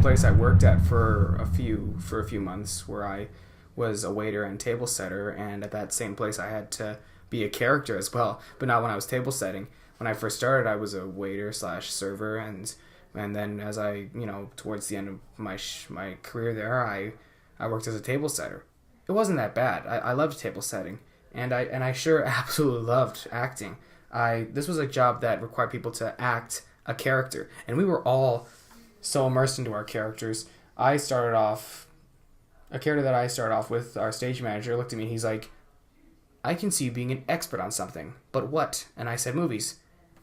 place I worked at for a few months, where I was a waiter and table setter, and at that same place I had to be a character as well, but not when I was table setting. When I first started, I was a waiter slash server, and then as I, towards the end of my career there, I worked as a table setter. It wasn't that bad. I loved table setting, and I sure absolutely loved acting. This was a job that required people to act a character, and we were all so immersed into our characters. A character that I started off with, our stage manager looked at me, he's like, "I can see you being an expert on something, but what?" And I said, "Movies."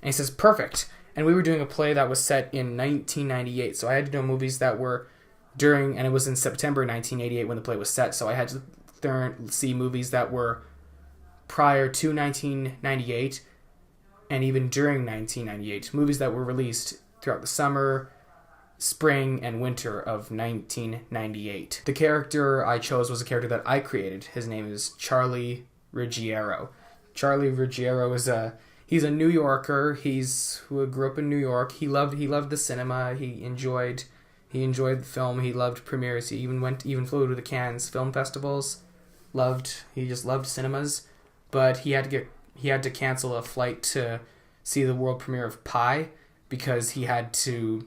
And he says, "Perfect." And we were doing a play that was set in 1998, so I had to know movies that were during, and it was in September 1988 when the play was set, so I had to see movies that were prior to 1998 and even during 1998, movies that were released throughout the summer, spring, and winter of 1998. The character I chose was a character that I created. His name is Charlie Ruggiero. Charlie Ruggiero he's a New Yorker. Who grew up in New York. He loved the cinema. He enjoyed the film. He loved premieres. He even flew to the Cannes film festivals. He just loved cinemas, but he had to cancel a flight to see the world premiere of Pi because he had to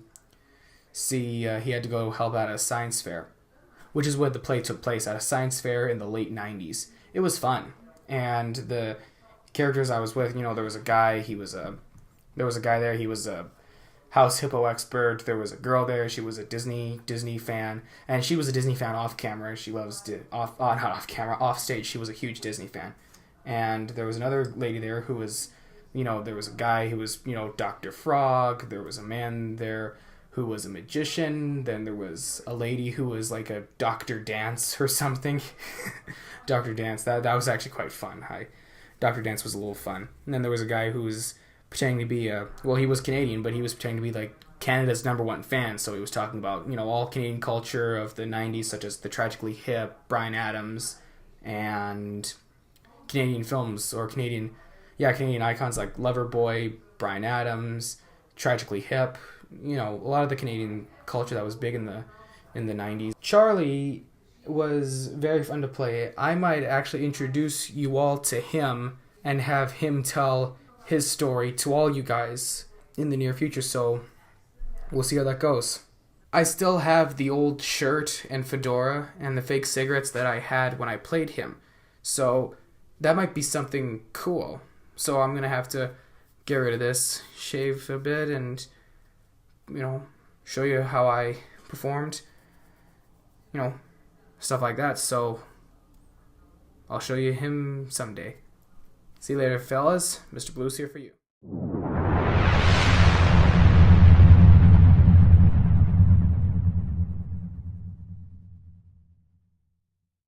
go help at a science fair, which is where the play took place, at a science fair in the late 90s. It was fun, and the characters I was with, there was a guy. He was a house hippo expert. There was a girl there. She was a Disney fan, and she was a Disney fan off camera. She loves not off camera, off stage. She was a huge Disney fan, and there was another lady there who was, there was a guy who was, Dr. Frog. There was a man there who was a magician. Then there was a lady who was like a Dr. Dance or something. Dr. Dance. That was actually quite fun. Dr. Dance was a little fun. And then there was a guy who was pretending to be he was Canadian, but he was pretending to be like Canada's #1 fan. So he was talking about, all Canadian culture of the 90s, such as the Tragically Hip, Bryan Adams, and Canadian films, or Canadian icons like Loverboy, Bryan Adams, Tragically Hip, a lot of the Canadian culture that was big in the 90s. Charlie was very fun to play. I might actually introduce you all to him and have him tell his story to all you guys in the near future, so we'll see how that goes. I still have the old shirt and fedora and the fake cigarettes that I had when I played him, so that might be something cool. So I'm gonna have to get rid of this, shave a bit, and show you how I performed, stuff like that. So I'll show you him someday. See you later, fellas. Mr. Blues here for you.